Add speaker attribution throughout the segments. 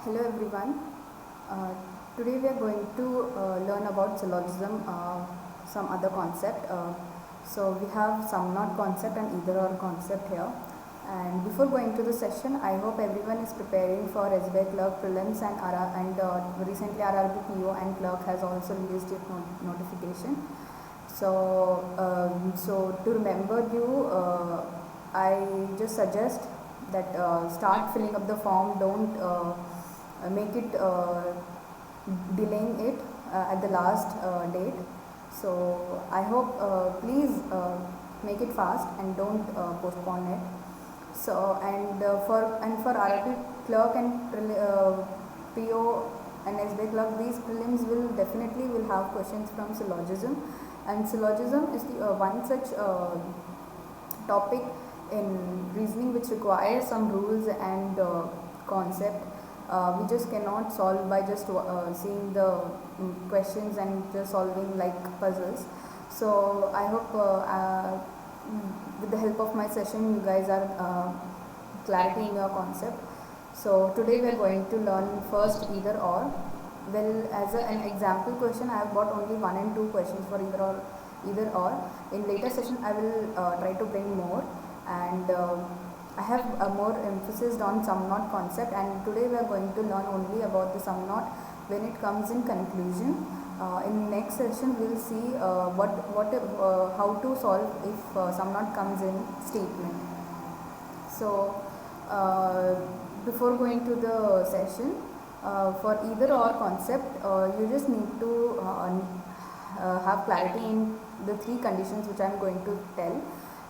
Speaker 1: Hello everyone. Uh, Today we are going to learn about syllogism, some other concept. So we have some not concept and either or concept here. And before going to the session, I hope everyone is preparing for SBI clerk prelims and recently RRB PO and clerk has also released its notification. So to remember you, I just suggest that start filling up the form. Don't make it delaying it at the last date. So I hope please make it fast and don't postpone it. So for RRB clerk and PO and SBI clerk, these prelims will definitely will have questions from syllogism, and syllogism is the one such topic in reasoning which requires some rules and concept. We just cannot solve by just seeing the questions and just solving like puzzles. So I hope with the help of my session you guys are clarity in your concept. So today we are going to learn first either or. Well, as an example question, I have got only 1 and 2 questions for either or. Either or. In later session, I will try to bring more, and I have more emphasis on sum not concept. And today we are going to learn only about the sum not when it comes in conclusion. In next session, we will see how to solve if sum not comes in statement. So before going to the session, for either or concept, you just need to have clarity in the 3 conditions which I am going to tell,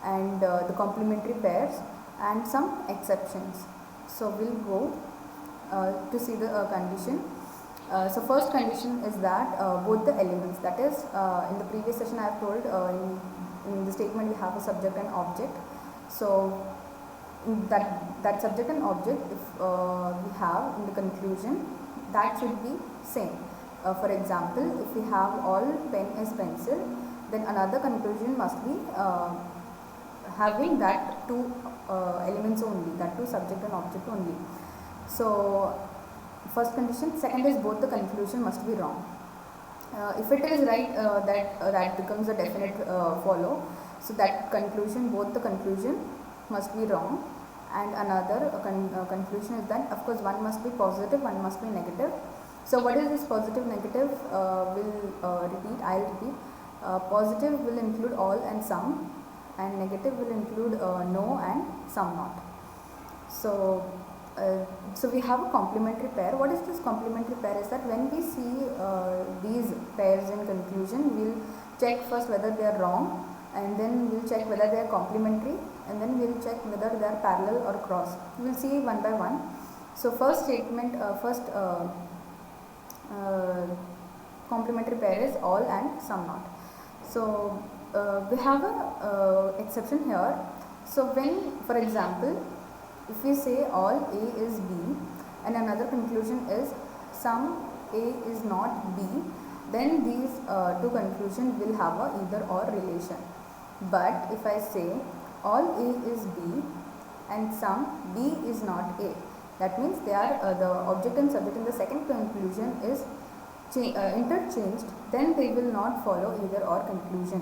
Speaker 1: and the complementary pairs and some exceptions. So we'll go to see the condition. So first condition is that both the elements, that is in the previous session I have told in the statement we have a subject and object. So that subject and object, if we have in the conclusion, that should be same. For example, if we have all pen is pencil, then another conclusion must be having that 2 elements only, that 2 subject and object only. So first condition. Second is both the conclusion must be wrong. If it is right, that becomes a definite follow. So that conclusion, both the conclusion must be wrong. And another conclusion is that, of course, one must be positive, one must be negative. So what is this positive, negative? I'll repeat. Positive will include all and some, and negative will include no and some not. So we have a complementary pair. What is this complementary pair? Is that when we see these pairs in conclusion, we'll check first whether they are wrong, and then we'll check whether they are complementary, and then we'll check whether they are parallel or cross. We'll see one by one. So first statement, complementary pair is all and some not. So we have a exception here. So when, for example, if we say all A is B and another conclusion is some A is not B, then these 2 conclusions will have a either or relation. But if I say all A is B and some B is not A, that means they are the object and subject in the second conclusion is interchanged, then they will not follow either or conclusion.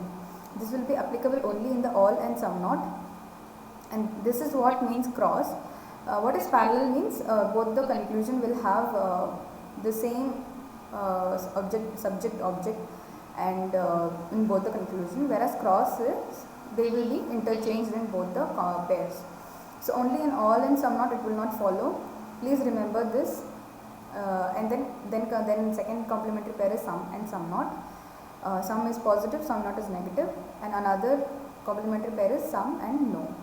Speaker 1: This will be applicable only in the all and some not, and this is what means cross. What is parallel means both the conclusion will have the same subject object and in both the conclusion, whereas cross is they will be interchanged in both the pairs. So only in all and some not it will not follow. Please remember this. And then second complementary pair is some and some not. Some is positive, some not is negative, and another complementary pair is some and no.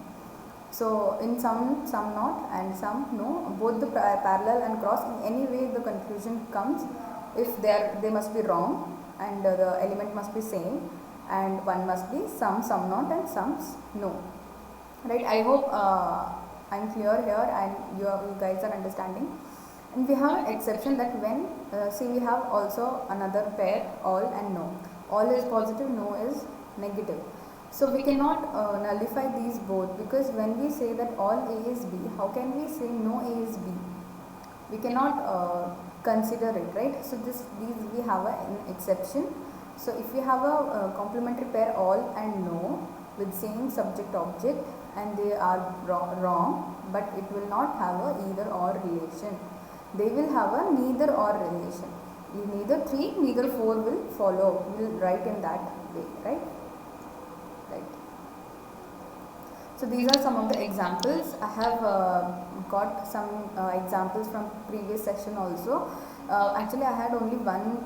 Speaker 1: So in some not and some no, both the parallel and cross, in any way the conclusion comes, if they must be wrong and the element must be same, and one must be some not and some no. Right? I hope I'm clear here and you guys are understanding. And we have an exception that when see we have also another pair all and no. All is positive, no is negative. So we cannot nullify these both, because when we say that all A is B, how can we say no A is B? we cannot consider it, right? So these we have an exception. So if we have a complementary pair all and no with same subject object and they are wrong, but it will not have a either or relation. They will have a neither or relation. Neither 3, neither 4 will follow, will write in that way, right? Right. So these are some of the examples. I have got some examples from previous session also. Actually, I had only one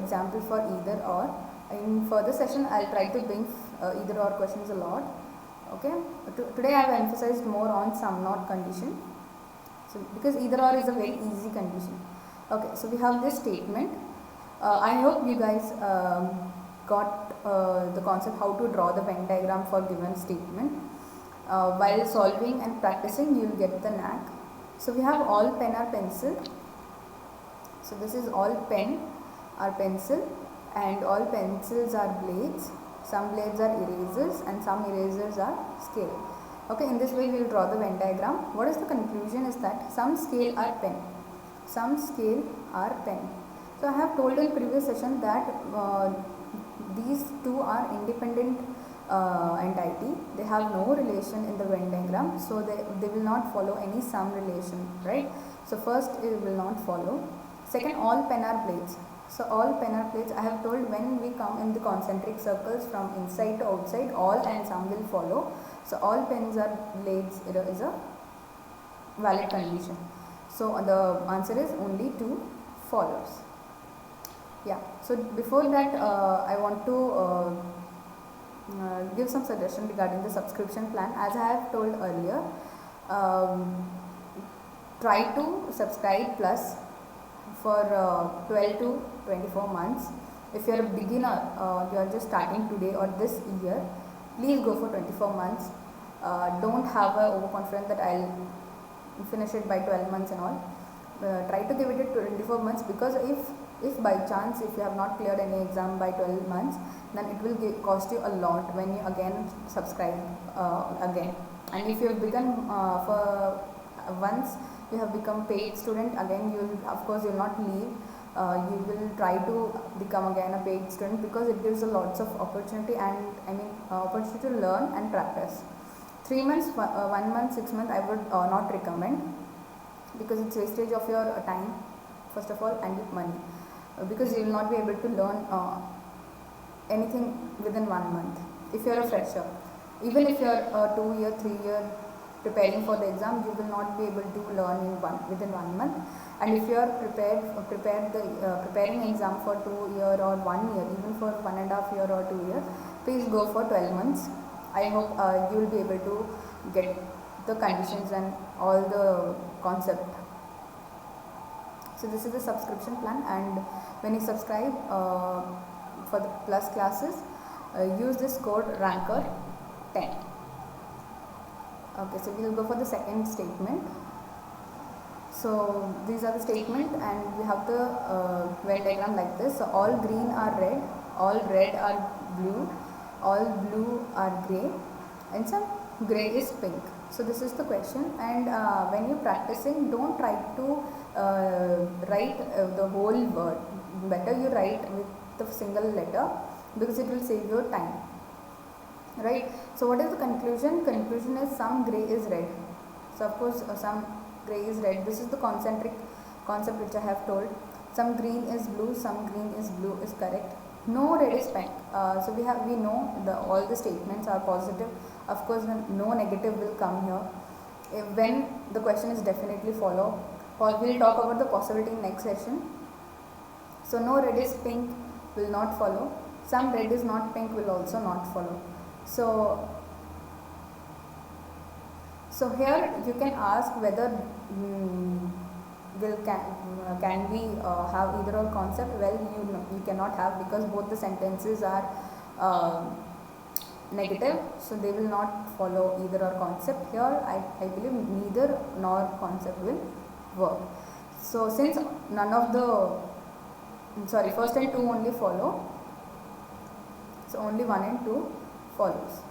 Speaker 1: example for either or. In further session, I'll try to bring either or questions a lot. Okay. Today I have emphasized more on some not condition. So because either or is a very easy condition. Okay. So we have this statement. I hope you guys got the concept how to draw the Venn diagram for given statement. While solving and practicing, you will get the knack. So we have all pen or pencil. So this is all pen or pencil, and all pencils are blades. Some blades are erasers and some erasers are scale. Okay, in this way we will draw the Venn diagram. What is the conclusion is that some scale are pen. Some scale are pen. So I have told in previous session that these two are independent entity. They have no relation in the Venn diagram, so they will not follow any sum relation, right? So first it will not follow. Second, all pen are blades. So all pen are blades, I have told when we come in the concentric circles from inside to outside, all and some will follow. So all pens are blades, it is a valid condition. So the answer is only 2 follows. Yeah, so before that I want to give some suggestion regarding the subscription plan. As I have told earlier, try to subscribe plus for 12 to 24 months. If you are a beginner, you are just starting today or this year, please go for 24 months. Don't have a overconfidence that I'll finish it by 12 months and all. Try to give it 24 months, because if by chance if you have not cleared any exam by 12 months, then it will cost you a lot when you again subscribe again. And if you have begun for once you have become paid student, again you will, of course you will not leave. You will try to become again a paid student, because it gives a lots of opportunity and opportunity to learn and practice. 3 months, 1 month, 6 months I would not recommend, because it's wastage of your time first of all and money, because you will not be able to learn anything within 1 month if you are a fresher. Even if you are 2 year, 3 year preparing for the exam, you will not be able to learn within 1 month. And if you are preparing exam for 2 year or 1 year, even for 1.5 year or 2 years, please go for 12 months. I hope you will be able to get the conditions and all the concept. So this is the subscription plan, and when you subscribe for the plus classes, use this code RANKER10. Okay, so we will go for the second statement. So these are the statement, and we have the Venn diagram like this. So all green are red, all red are blue, all blue are grey, and some grey is pink. So this is the question, and when you're practicing, don't try to write the whole word. Better you write with the single letter, because it will save your time, right? So what is the conclusion? Conclusion is some grey is red. So of course some grey is red. This is the concentric concept which I have told. Some green is blue, some green is blue is correct. No red is pink. So we know all the statements are positive. Of course no negative will come here. When the question is definitely follow. We'll talk about the possibility in next session. So no red is pink will not follow. Some red is not pink will also not follow. So here you can ask whether can we have either or concept. Well, you cannot have, because both the sentences are negative, so they will not follow either or concept. Here I believe neither nor concept will work. So since none of the first and 2 only follow, so only 1 and 2 follows.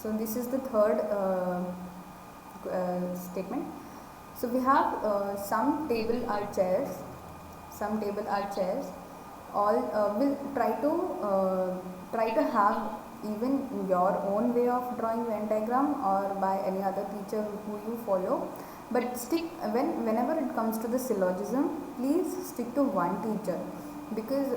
Speaker 1: So this is the third statement. So we have some table are chairs, some table are chairs. All will try to have even your own way of drawing Venn diagram or by any other teacher who you follow. But stick whenever it comes to the syllogism, please stick to one teacher, because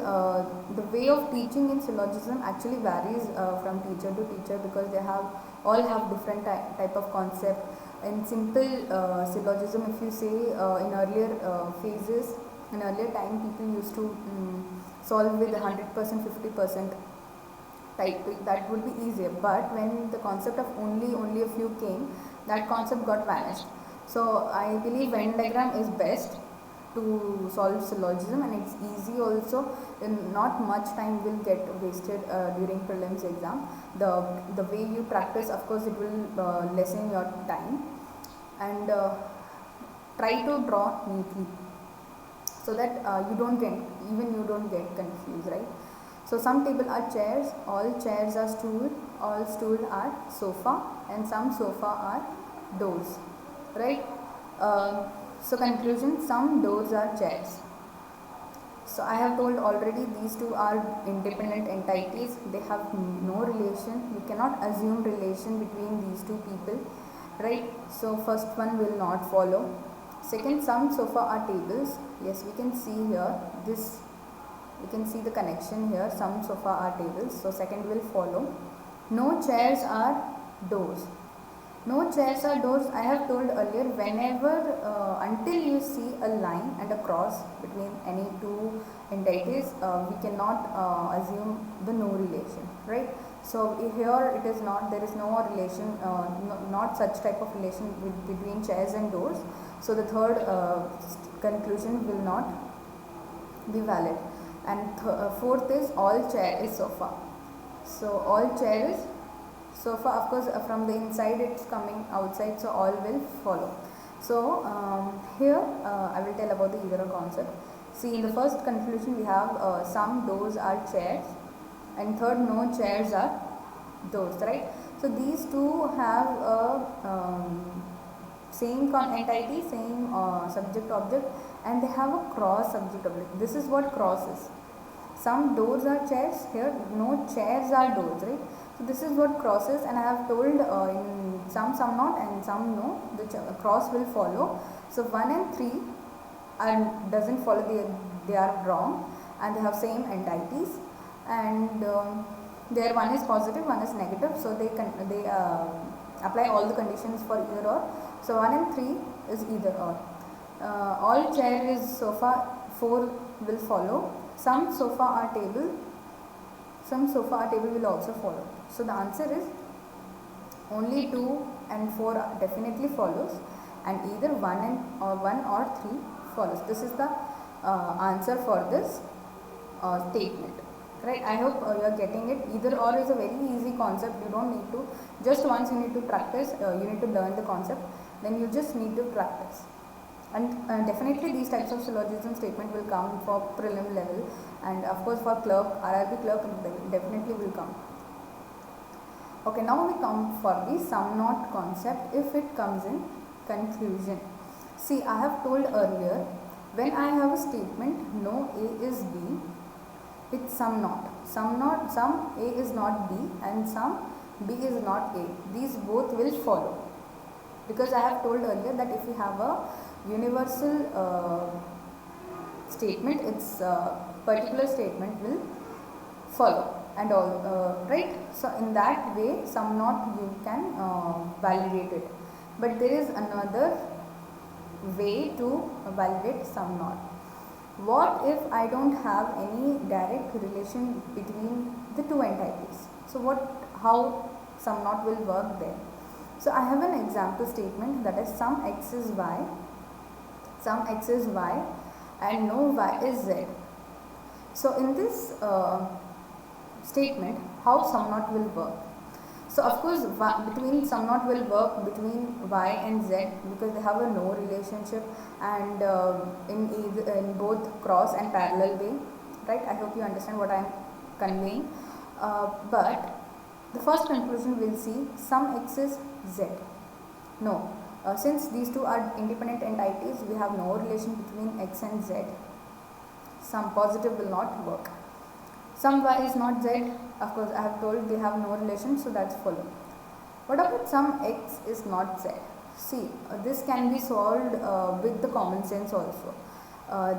Speaker 1: the way of teaching in syllogism actually varies from teacher to teacher, because they have all have different type of concept. In simple syllogism, if you say in earlier phases, in earlier time, people used to solve with 100%, 50% type, that would be easier. But when the concept of only a few came, that concept got vanished. So I believe Venn diagram is best to solve syllogism, and it's easy also, and not much time will get wasted during prelims exam. The way you practice, of course, it will lessen your time. And try to draw neatly, so that you don't get confused, right? So some table are chairs, all chairs are stool, all stool are sofa, and some sofa are doors, right? So conclusion, some doors are chairs. So I have told already, these two are independent entities, they have no relation, you cannot assume relation between these two people, right? So first one will not follow. Second, some sofa are tables, yes, we can see here, this we can see the connection here, some sofa are tables, so second will follow. No chairs are doors. No chairs are doors, I have told earlier, whenever until you see a line and a cross between any two entities, we cannot assume the no relation, right? So here it is not, there is no relation, not such type of relation between chairs and doors. So the third conclusion will not be valid. And fourth is all chair is sofa. So all chair is sofa, of course, from the inside it's coming outside, so all will follow. So here I will tell about the either or concept. See, in the first conclusion we have some doors are chairs, and third, no chairs are doors, right? So these two have a same entity, same subject object, and they have a cross subject object. This is what cross is. Some doors are chairs, here no chairs are doors, right? So this is what cross is, and I have told in some not, and some no, the cross will follow. So 1 and 3 doesn't follow, they are wrong, and they have same entities, and there one is positive, one is negative, so they apply all the conditions for either or. So 1 and 3 is either or. All chair is sofa, 4 will follow. Some sofa are table, some sofa are table will also follow. So the answer is only 2 and 4 definitely follows, and either 1 or 3 follows. This is the answer for this statement, right? I hope you are getting it. Either or is a very easy concept. You don't need to, just once you need to practice, you need to learn the concept, then you just need to practice. And definitely these types of syllogism statement will come for prelim level, and of course for clerk, RRB clerk definitely will come. Okay, now we come for the sum not concept if it comes in conclusion. See, I have told earlier, when I have a statement no A is B, it's sum not. Sum A is not B, and sum B is not A. These both will follow, because I have told earlier that if you have a universal statement, its particular statement will follow, and all right. So in that way, sum not you can validate it. But there is another way to validate sum not. What if I don't have any direct relation between the two entities? So how sum not will work there? So I have an example statement, that is some x is y, and no y is z. So in this statement, how sum not will work? So of course between sum not will work between y and z, because they have a no relationship, and in both cross and parallel way, right? I hope you understand what I am conveying. But the first conclusion will see some x is z. No, Since these two are independent entities, we have no relation between x and z. Some positive will not work. Some y is not z, of course I have told they have no relation, so that's follow. What about some x is not z? See, this can be solved with the common sense also.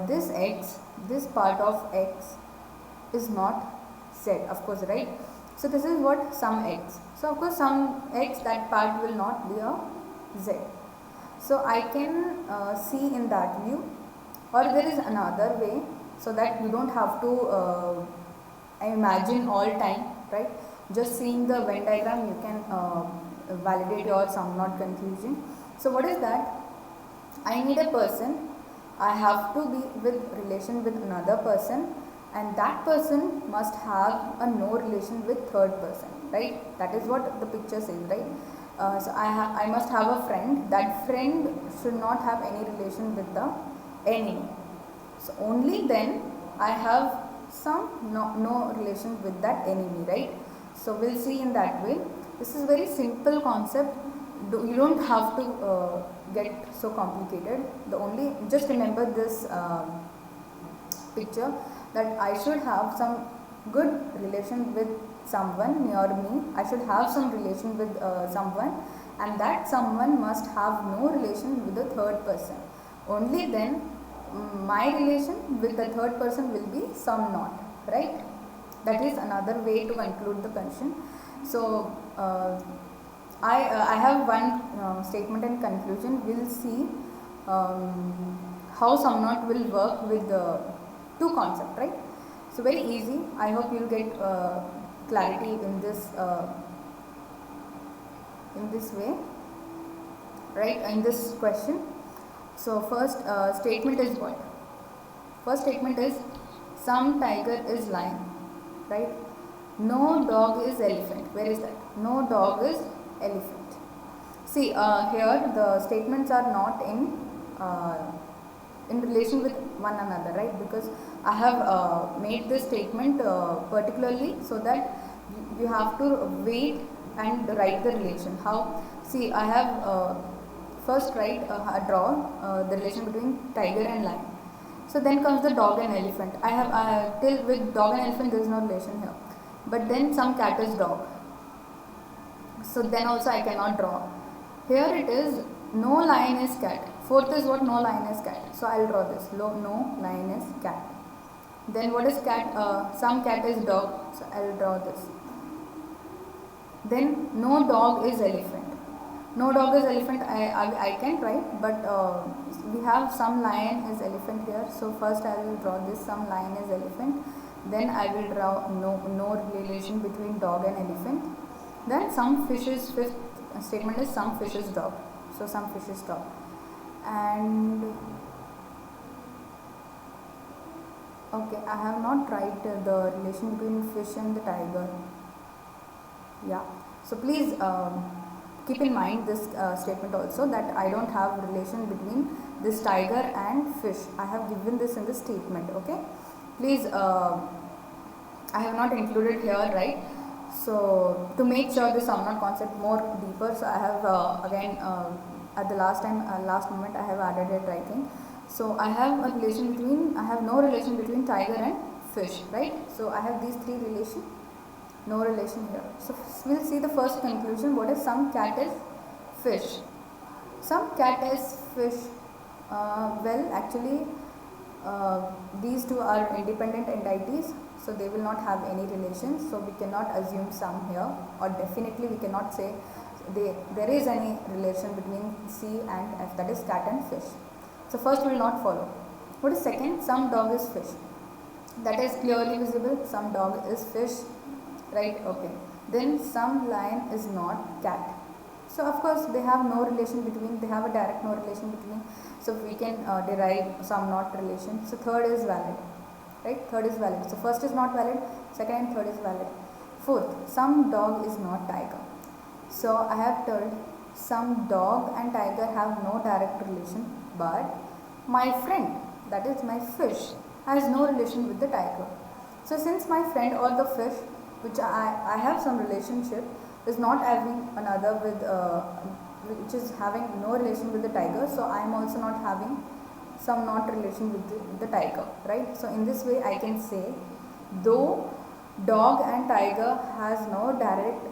Speaker 1: This x, this part of x is not z, of course, right? So this is what some x. So of course some x, that part will not be a z. So I can see in that view, or there is another way, so that you don't have to imagine all time, right? Just seeing the Venn diagram you can validate your sum not conclusion. So what is that? I need a person, I have to be with relation with another person, and that person must have a no relation with third person, right? That is what the picture says, right? So I must have a friend. That friend should not have any relation with the enemy. So only then I have some no relation with that enemy, right? So we'll see in that way. This is very simple concept. You don't have to get so complicated. The only, just remember this picture, that I should have some good relation with someone near me. I should have some relation with someone, and that someone must have no relation with the third person. Only then my relation with the third person will be some not, right? That is another way to conclude the question. So I have one statement and conclusion. We'll see how sum not will work with the two concepts, right? So very easy. I hope you'll get clarity in this way, right? In this question. So first statement is what? First statement is some tiger is lion, right? No dog is elephant. Where is that? No dog is elephant. See, here the statements are not in relation with one another, right? Because I have made this statement particularly so that you have to wait and write the relation. How? See, I have first draw the relation between tiger and lion. So then comes the dog and elephant. I have till with dog and elephant there is no relation here. But then some cat is dog. So then also I cannot draw. Here it is no lion is cat. Fourth is what? No lion is cat. So I will draw this. No lion is cat. Then what is cat? Some cat is dog. So I will draw this. Then no dog is elephant. No dog is elephant. I can write, but we have some lion is elephant here. So first I will draw this. Some lion is elephant. Then I will draw no relation between dog and elephant. Then some fish is, fifth statement is some fish is dog. So some fish is dog. And okay, I have not tried the relation between fish and the tiger. Yeah. So please keep in mind this statement also, that I don't have relation between this tiger and fish. I have given this in the statement. Okay. Please, I have not included here, right? So to make sure the sum not concept more deeper, so I have again at the last moment I have added it writing. So I have a relation between, I have no relation between tiger and fish, right? So I have these three relation, no relation here. So we'll see the first conclusion. What is some cat is fish? Some cat is fish. Well, actually these two are independent entities, so they will not have any relation. So we cannot assume sum here, or definitely we cannot say there is any relation between C and F, that is cat and fish. So first will not follow. What is second? Some dog is fish. That is clearly visible. Some dog is fish, right? Okay. Then some lion is not cat. So of course they have no relation between, they have a direct no relation between. So we can derive some not relation. So third is valid, right? Third is valid. So first is not valid, second and third is valid. Fourth, some dog is not tiger. So I have told some dog and tiger have no direct relation, but my friend, that is my fish, has no relation with the tiger. So since my friend or the fish, which I have some relationship, is not having another which is having no relation with the tiger, so I am also not having some not relation with the tiger, right? So in this way I can say, though dog and tiger has no direct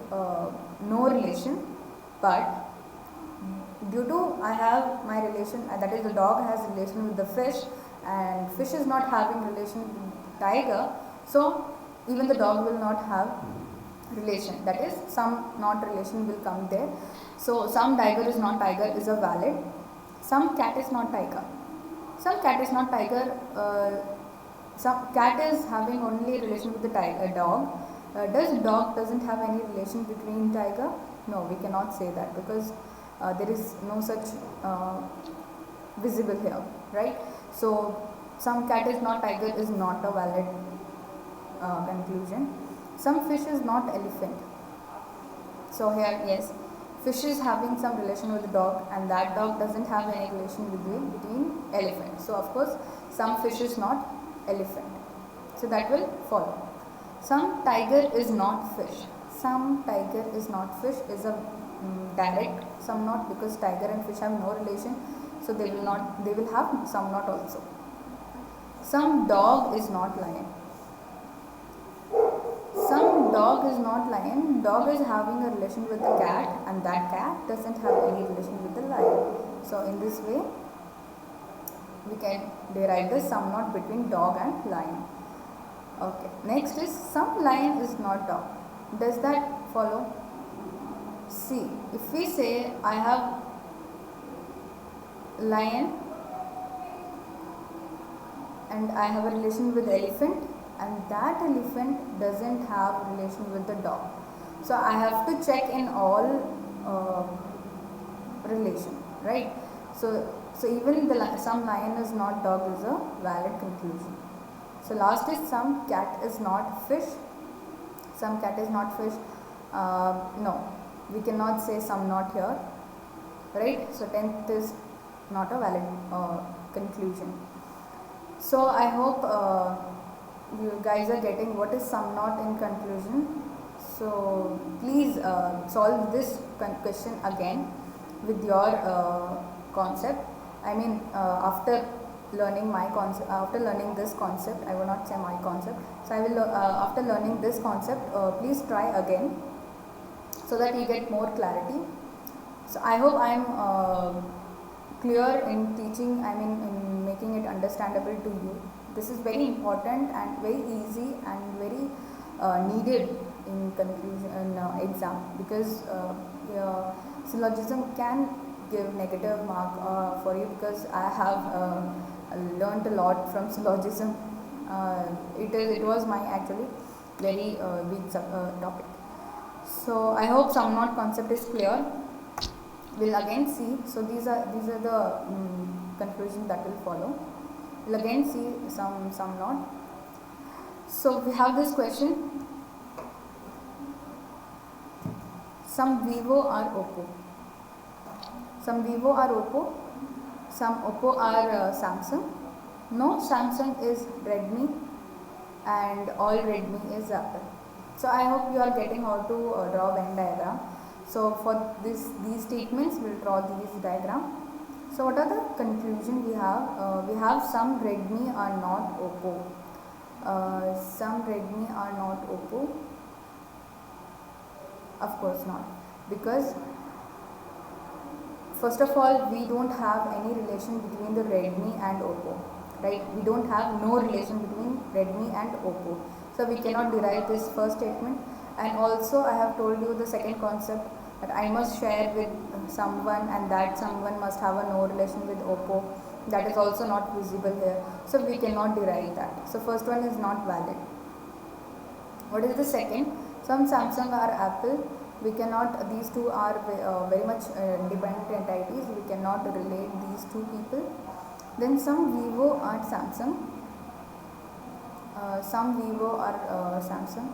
Speaker 1: no relation, but due to I have my relation, that is the dog has relation with the fish, and fish is not having relation with tiger, so even the dog will not have relation, that is some not relation will come there. So some tiger is not tiger is a valid. Some cat is not tiger. Some cat is not tiger. Some cat is having only relation with the tiger, dog. Does dog doesn't have any relation between tiger? No, we cannot say that, because there is no such visible here, right? So some cat is not tiger is not a valid conclusion. Some fish is not elephant. So here, yes, fish is having some relation with the dog, and that dog doesn't have any relation between elephant. So of course some fish is not elephant. So that will follow. Some tiger is not fish. Some tiger is not fish is a direct, some not, because tiger and fish have no relation, so they will have some not also. Some dog is not lion. Some dog is not lion. Dog is having a relation with the cat, and that cat doesn't have any relation with the lion. So in this way we can derive the sum not between dog and lion. Okay, next is some lion is not dog. Does that follow? See, if we say I have lion and I have a relation with elephant, and that elephant doesn't have relation with the dog, so I have to check in all relation, right? So even some lion is not dog is a valid conclusion. So last is some cat is not fish. Some cat is not fish. No, we cannot say some not here, right? So 10th is not a valid conclusion. So I hope you guys are getting what is some not in conclusion. So please solve this question again with your concept. I mean, after learning my concept, after learning this concept, I will not say my concept. So I will after learning this concept, please try again, so that you get more clarity. So I hope I am clear in teaching, I mean in making it understandable to you. This is very important and very easy and very needed in conclusion in exam, because syllogism can give negative mark for you, because I have learned a lot from syllogism. It was my actually very weak topic. So I hope some not concept is clear. We'll again see. So these are the conclusions that will follow. We'll again see some not. So we have this question. Some Vivo are Oppo. Some Vivo are Oppo. Some Oppo are Samsung. No Samsung is Redmi, and all Redmi is Apple. So I hope you are getting how to draw Venn diagram. So for these statements, we'll draw these diagram. So what are the conclusion we have? We have some Redmi are not Oppo. Some Redmi are not Oppo. Of course not, because first of all, we don't have any relation between the Redmi and Oppo, right? We don't have no relation between Redmi and Oppo. So we cannot derive this first statement. And also I have told you the second concept, that I must share with someone, and that someone must have a no relation with Oppo. That is also not visible here. So we cannot derive that. So first one is not valid. What is the second? Some Samsung are Apple. We cannot, these two are very much independent entities. We cannot relate these two people. Then some Vivo are Samsung. Some Vivo are Samsung.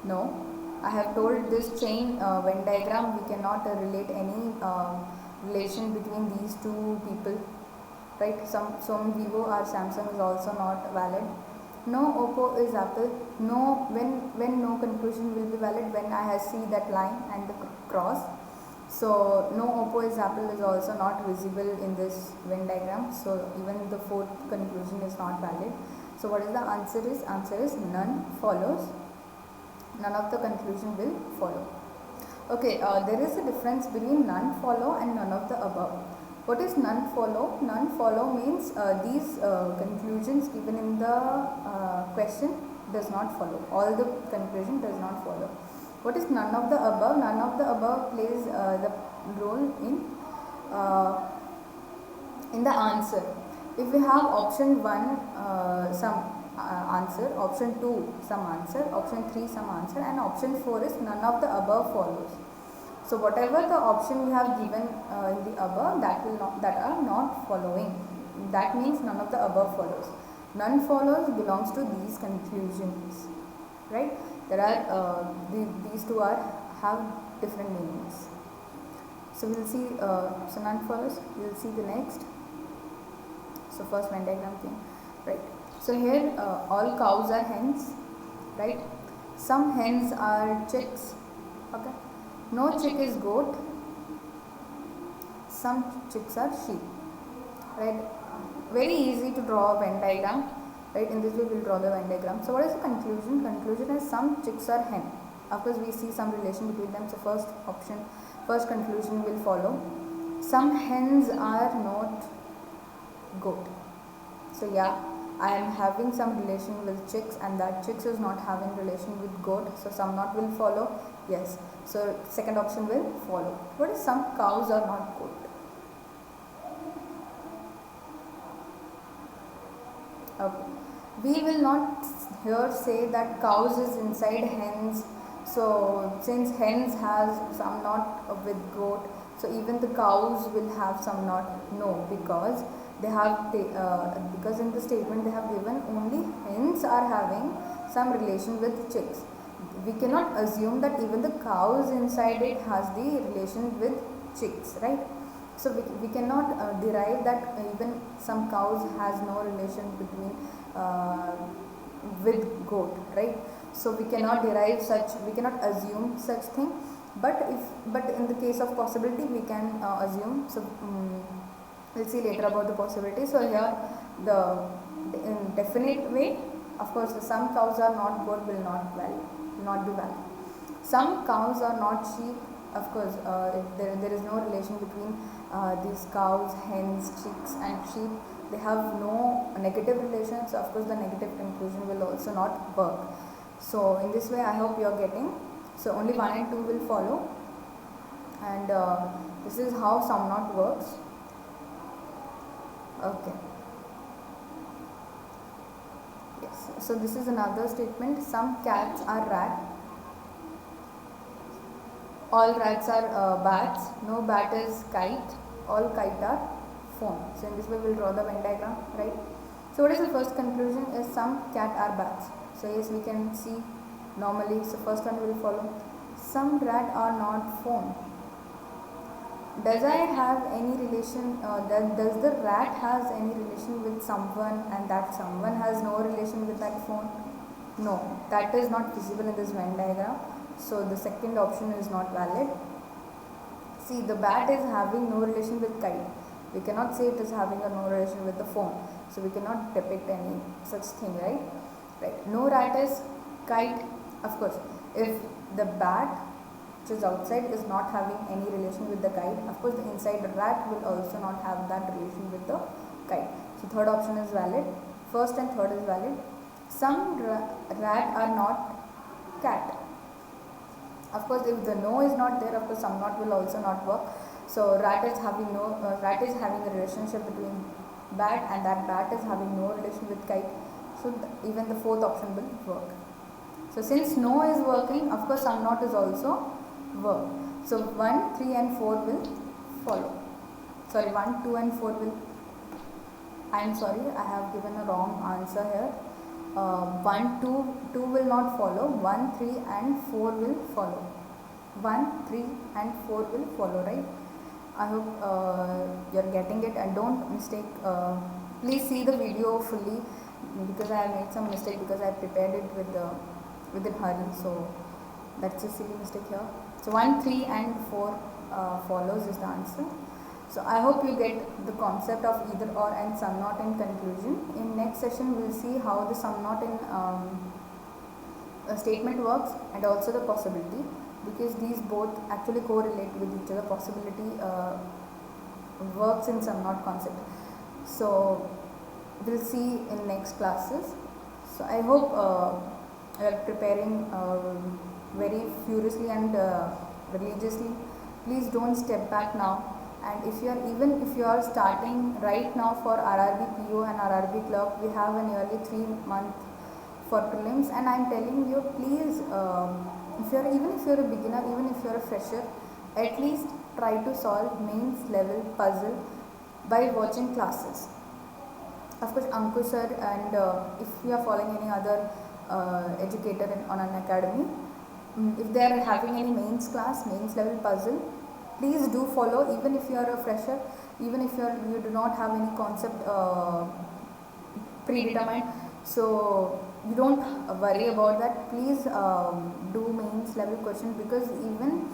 Speaker 1: No. I have told this chain Venn diagram, we cannot relate any relation between these two people, right? Some Vivo or Samsung is also not valid. No oppo is apple. No, when no conclusion will be valid when I have see that line and the cross. So no oppo is apple is also not visible in this Venn diagram, so even the fourth conclusion is not valid. So what is the answer is? Answer is none follows. None of the conclusion will follow. Okay, there is a difference between none follow and none of the above. What is none follow? None follow means these conclusions given in the question does not follow. All the conclusion does not follow. What is none of the above? None of the above plays the role in the answer. If we have option 1 some answer, option 2 some answer, option 3 some answer, and option 4 is none of the above follows. So whatever the option we have given in the above, that are not following, that means none of the above follows. None follows belongs to these conclusions, right? There are these two are have different meanings. So we'll see. So none follows. We'll see the next. So first Venn diagram thing, right? So here all cows are hens, right? Some hens are chicks. Okay. No chick is goat. Some chicks are sheep, right? Very easy to draw a Venn diagram, right? In this way we'll draw the Venn diagram. So what is the conclusion? Conclusion is some chicks are hen. Of course we see some relation between them. So first conclusion will follow. Some hens are not goat. So yeah, I am having some relation with chicks, and that chicks is not having relation with goat. So some not will follow. Yes. So second option will follow. What is some cows are not goat? Okay. We will not here say that cows is inside hens. So since hens has some not with goat, so even the cows will have some not. No, because they have because in the statement they have given only hens are having some relation with chicks. We cannot assume that even the cows inside it has the relation with chicks, right? So we cannot derive that even some cows has no relation between with goat, right? So we cannot derive such, we cannot assume such thing. But in the case of possibility we can assume. So we'll see later about the possibility. So here in definite way, of course, some cows are not goat will not be valid. Some cows are not sheep. Of course, there is no relation between these cows, hens, chicks and sheep. They have no negative relation, so of course the negative conclusion will also not work. So in this way I hope you are getting. So only 1 and 2 will follow, and this is how sum not works. Okay. Yes. So this is another statement. Some cats are rat. All rats are bats. No bat is kite. All kite are phone. So in this way we will draw the Venn diagram, right? So what is the first conclusion? Is some cat are bats. So yes, we can see normally. So first one will follow. Some rat are not phone. Does I have any relation? Does the rat has any relation with someone, and that someone has no relation with that phone? No, that is not visible in this Venn diagram. So the second option is not valid. See, the bat is having no relation with kite. We cannot say it is having a no relation with the phone. So we cannot depict any such thing, right? Right. No rat is kite. Of course, if the bat which is outside is not having any relation with the kite, of course the inside rat will also not have that relation with the kite. So third option is valid. First and third is valid. Some rat are not cat. Of course, if the no is not there, of course some not will also not work. So rat is having a relationship between bat, and that bat is having no relation with kite. So even the fourth option will work. So since no is working, of course some not is also work. So 1, 3 and 4 will follow. Sorry, 1, 2 and 4 will. I am sorry, I have given a wrong answer here. 1, 2 will not follow. 1, 3 and 4 will follow. 1, 3 and 4 will follow, right? I hope you are getting it, and don't mistake. Please see the video fully because I made some mistake because I prepared it with a hurry. So that's a silly mistake here. So 1, 3 and 4 follows is the answer. So I hope you get the concept of either or and sum not in conclusion. In next session we'll see how the sum not in a statement works and also the possibility, because these both actually correlate with each other. Possibility works in sum not concept. So we'll see in next classes. So I hope you are preparing very furiously and religiously. Please don't step back now. And even if you are starting right now for RRB PO and RRB clerk, we have a nearly 3 month for prelims, and I'm telling you, please, even if you're a beginner, even if you're a fresher, at least try to solve mains level puzzle by watching classes. Of course, Ankush sir, and if you are following any other educator on an academy, if they are having any mains class, mains level puzzle, please do follow. Even if you are a fresher, even if you do not have any concept predetermined, so you don't worry about that. Please do mains level question, because even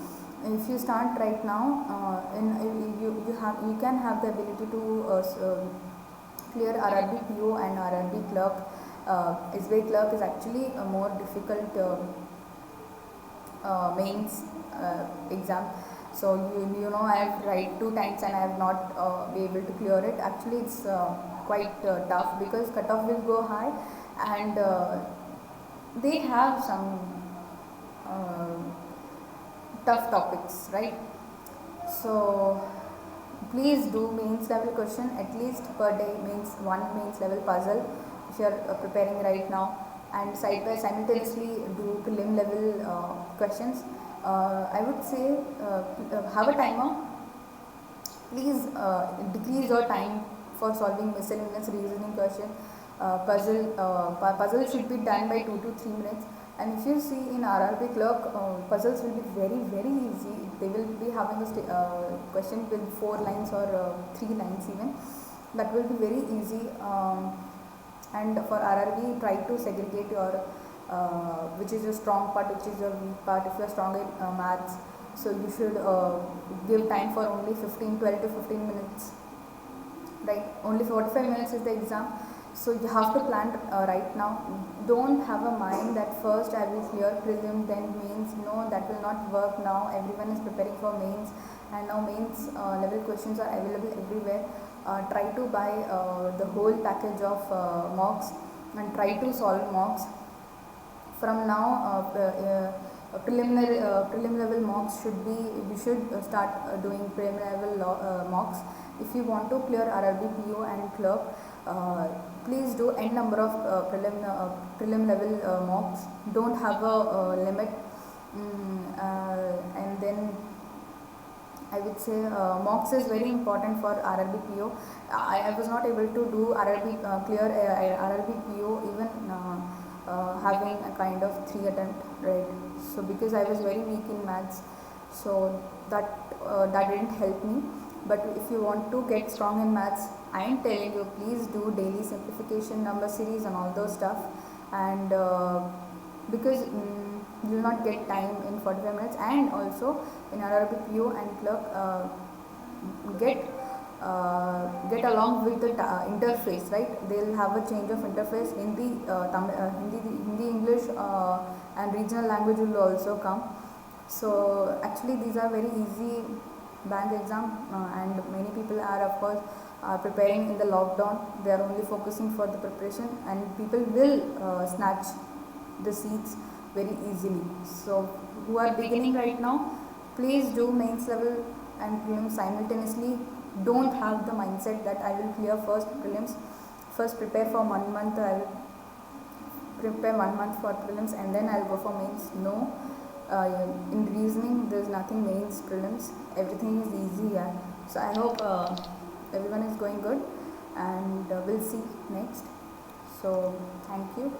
Speaker 1: if you start right now, you can have the ability to clear RRB PO and RRB clerk. SBI clerk is actually a more difficult mains exam. So you know, I have tried 2 times and I have not be able to clear it. Actually, it's quite tough, because cutoff will go high, and they have some tough topics, right? So please do mains level question at least per day, means one mains level puzzle if you are preparing right now, and simultaneously do prelim level questions. I would say have a timer. Please decrease your time for solving miscellaneous reasoning question. Puzzle should be done by 2 to 3 minutes. And if you see in RRB clerk, puzzles will be very easy. They will be having a question with 4 lines or 3 lines even. That will be very easy. And for RRB, try to segregate your which is your strong part, which is your weak part. If you are strong in maths, so you should give time for only 12 to 15 minutes, right? Only 45 minutes is the exam, so you have to plan right now. Don't have a mind that first I will clear prelim then mains. No, that will not work. Now everyone is preparing for mains, and now mains level questions are available everywhere. Try to buy the whole package of mocks and try to solve mocks. From now, prelim level mocks should be, we should start doing prelim level mocks. If you want to clear RRB PO and clerk, please do n number of prelim level mocks. Don't have a limit. And then I would say mocks is very important for RRB PO. I was not able to do clear RRB PO even having a kind of 3 attempt, right? So because I was very weak in maths, so that didn't help me. But if you want to get strong in maths, I am telling you, please do daily simplification, number series and all those stuff. And because you will not get time in 45 minutes, and also in RRB PO and clerk, get along with the interface, right? They'll have a change of interface. Hindi, English and regional language will also come. So actually these are very easy bank exam, and many people are of course preparing in the lockdown. They are only focusing for the preparation, and people will snatch the seats very easily. So who are beginning right now, please do mains level and prelims simultaneously. Don't have the mindset that I will clear first prelims. First prepare for 1 month, I will prepare 1 month for prelims and then I will go for mains. No, in reasoning there is nothing mains prelims, everything is easy. Yeah. So I hope everyone is going good, and we'll see next. So thank you.